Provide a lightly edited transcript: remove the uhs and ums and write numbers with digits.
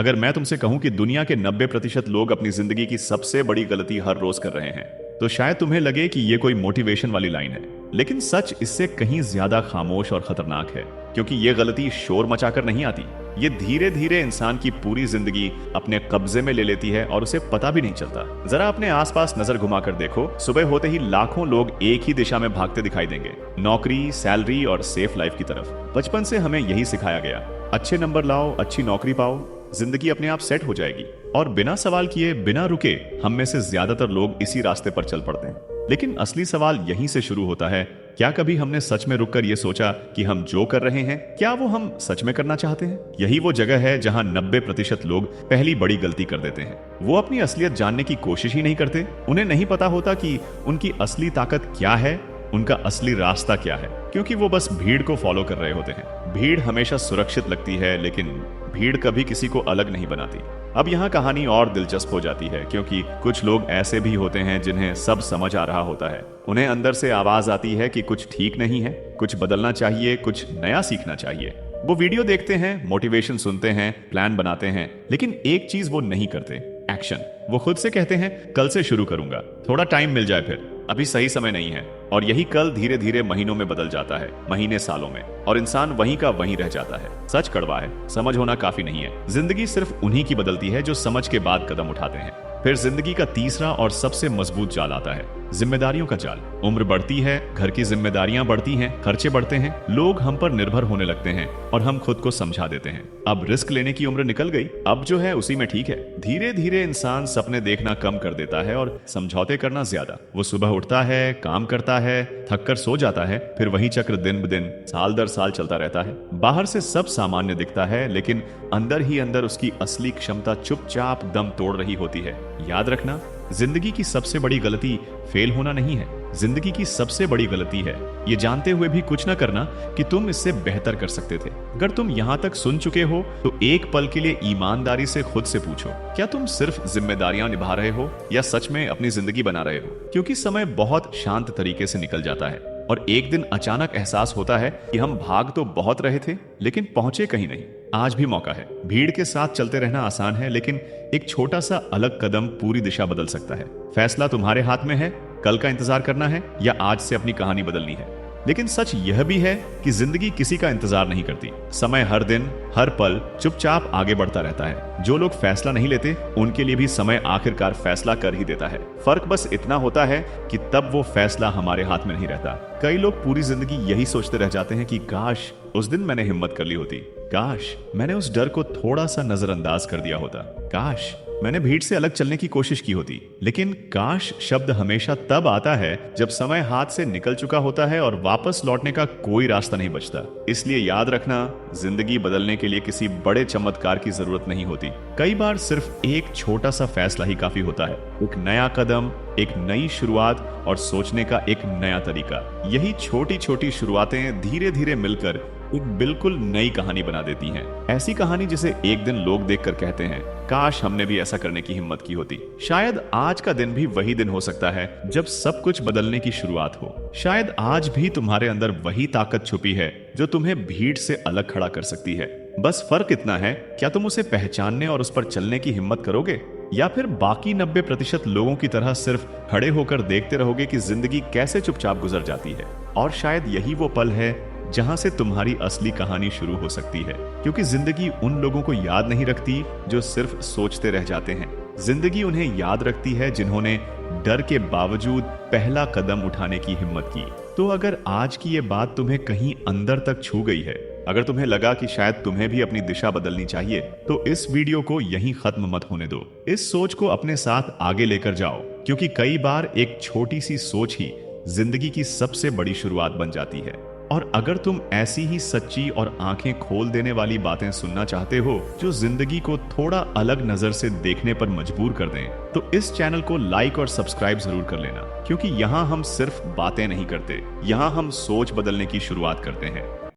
अगर मैं तुमसे कहूं कि दुनिया के 90% लोग अपनी जिंदगी की सबसे बड़ी गलती हर रोज कर रहे हैं, तो शायद तुम्हें लगे कि ये कोई मोटिवेशन वाली लाइन है। लेकिन सच इससे कहीं ज्यादा खामोश और खतरनाक है, क्योंकि ये गलती शोर मचाकर नहीं आती। ये धीरे धीरे इंसान की पूरी जिंदगी अपने कब्जे में ले लेती है और उसे पता भी नहीं चलता। जरा अपने आसपास नजर घुमाकर देखो, सुबह होते ही लाखों लोग एक ही दिशा में भागते दिखाई देंगे, नौकरी, सैलरी और सेफ लाइफ की तरफ। बचपन से हमें यही सिखाया गया, अच्छे नंबर लाओ, अच्छी नौकरी पाओ, जिंदगी अपने आप सेट हो जाएगी। और बिना सवाल किए, बिना रुके, हम में से ज्यादातर लोग इसी रास्ते पर चल पड़ते हैं। लेकिन असली सवाल यहीं से शुरू होता है, क्या कभी हमने सच में रुककर यह सोचा कि हम जो कर रहे हैं, क्या वो हम सच में करना चाहते हैं? यही वो जगह है जहां 90% लोग पहली बड़ी गलती कर देते हैं। वो अपनी असलियत जानने की कोशिश ही नहीं करते। उन्हें नहीं पता होता कि उनकी असली ताकत क्या है, उनका असली रास्ता क्या है, क्योंकि वो बस भीड़ को फॉलो कर रहे होते हैं। भीड़ हमेशा सुरक्षित लगती है, लेकिन भीड़ कभी किसी को अलग नहीं बनाती। अब यहाँ कहानी और दिलचस्प हो जाती है, क्योंकि कुछ लोग ऐसे भी होते हैं जिन्हें सब समझ आ रहा होता है। उन्हें अंदर से आवाज आती है कि कुछ ठीक नहीं है, कुछ बदलना चाहिए, कुछ नया सीखना चाहिए। वो वीडियो देखते हैं, मोटिवेशन सुनते हैं, प्लान बनाते हैं, लेकिन एक चीज वो नहीं करते, एक्शन। वो खुद से कहते हैं, कल से शुरू करूंगा, थोड़ा टाइम मिल जाए, फिर अभी सही समय नहीं है। और यही कल धीरे धीरे महीनों में बदल जाता है, महीने सालों में, और इंसान वहीं का वहीं रह जाता है। सच कड़वा है, समझ होना काफी नहीं है। जिंदगी सिर्फ उन्हीं की बदलती है जो समझ के बाद कदम उठाते हैं। फिर जिंदगी का तीसरा और सबसे मजबूत जाल आता है, जिम्मेदारियों का जाल। उम्र बढ़ती है, घर की जिम्मेदारियां बढ़ती हैं, खर्चे बढ़ते हैं, लोग हम पर निर्भर होने लगते हैं और हम खुद को समझा देते हैं, अब रिस्क लेने की उम्र निकल गई, अब जो है उसी में ठीक है। धीरे धीरे इंसान सपने देखना कम कर देता है और समझौते करना ज्यादा। वो सुबह उठता है, काम करता है, थक कर सो जाता है, फिर वही चक्र दिन ब दिन, साल दर साल चलता रहता है। बाहर से सब सामान्य दिखता है, लेकिन अंदर ही अंदर उसकी असली क्षमता चुपचाप दम तोड़ रही होती है। याद रखना, जिंदगी की सबसे बड़ी गलती फेल होना नहीं है, जिंदगी की सबसे बड़ी गलती है ये जानते हुए भी कुछ न करना कि तुम इससे बेहतर कर सकते थे। अगर तुम यहाँ तक सुन चुके हो तो एक पल के लिए ईमानदारी से खुद से पूछो, क्या तुम सिर्फ जिम्मेदारियां निभा रहे हो या सच में अपनी जिंदगी बना रहे हो? क्योंकि समय बहुत शांत तरीके से निकल जाता है और एक दिन अचानक एहसास होता है कि हम भाग तो बहुत रहे थे, लेकिन पहुंचे कहीं नहीं। आज भी मौका है। भीड़ के साथ चलते रहना आसान है, लेकिन एक छोटा सा अलग कदम पूरी दिशा बदल सकता है। फैसला तुम्हारे हाथ में है, कल का इंतजार करना है या आज से अपनी कहानी बदलनी है। लेकिन सच यह भी है कि जिंदगी किसी का इंतजार नहीं करती। समय हर दिन, हर पल चुपचाप आगे बढ़ता रहता है। जो लोग फैसला नहीं लेते, उनके लिए भी समय आखिरकार फैसला कर ही देता है। फर्क बस इतना होता है कि तब वो फैसला हमारे हाथ में नहीं रहता। कई लोग पूरी जिंदगी यही सोचते रह जाते हैं कि काश उस दिन मैंने हिम्मत कर ली होती, काश मैंने उस डर को थोड़ा सा नजरअंदाज कर दिया होता, काश मैंने भीड़ से अलग चलने की कोशिश की होती। लेकिन काश शब्द हमेशा तब आता है जब समय हाथ से निकल चुका होता है और वापस लौटने का कोई रास्ता नहीं बचता। इसलिए याद रखना, जिंदगी बदलने के लिए किसी बड़े चमत्कार की जरूरत नहीं होती। कई बार सिर्फ एक छोटा सा फैसला ही काफी होता है, एक नया कदम, एक नई शुरुआत और सोचने का एक नया तरीका। यही छोटी छोटी शुरुआतें धीरे धीरे मिलकर एक बिल्कुल नई कहानी बना देती हैं। ऐसी कहानी जिसे एक दिन लोग देखकर कहते हैं, काश हमने भी ऐसा करने की हिम्मत की होती। शायद आज का दिन भी वही दिन हो सकता है जब सब कुछ बदलने की शुरुआत हो। शायद आज भी तुम्हारे अंदर वही ताकत छुपी है जो तुम्हें भीड़ से अलग खड़ा कर सकती है। बस फर्क इतना है, क्या तुम उसे पहचानने और उस पर चलने की हिम्मत करोगे, या फिर बाकी 90% लोगों की तरह सिर्फ खड़े होकर देखते रहोगे कि जिंदगी कैसे चुपचाप गुजर जाती है। और शायद यही वो पल है जहां से तुम्हारी असली कहानी शुरू हो सकती है, क्योंकि जिंदगी उन लोगों को याद नहीं रखती जो सिर्फ सोचते रह जाते हैं। जिंदगी उन्हें याद रखती है जिन्होंने डर के बावजूद पहला कदम उठाने की हिम्मत की। तो अगर आज की ये बात तुम्हें कहीं अंदर तक छू गई है, अगर तुम्हें लगा कि शायद तुम्हें भी अपनी दिशा बदलनी चाहिए, तो इस वीडियो को यहीं खत्म मत होने दो। इस सोच को अपने साथ आगे लेकर जाओ, क्योंकि कई बार एक छोटी सी सोच ही जिंदगी की सबसे बड़ी शुरुआत बन जाती है। और अगर तुम ऐसी ही सच्ची और आंखें खोल देने वाली बातें सुनना चाहते हो जो जिंदगी को थोड़ा अलग नजर से देखने पर मजबूर कर दें, तो इस चैनल को लाइक और सब्सक्राइब जरूर कर लेना, क्योंकि यहाँ हम सिर्फ बातें नहीं करते, यहाँ हम सोच बदलने की शुरुआत करते हैं।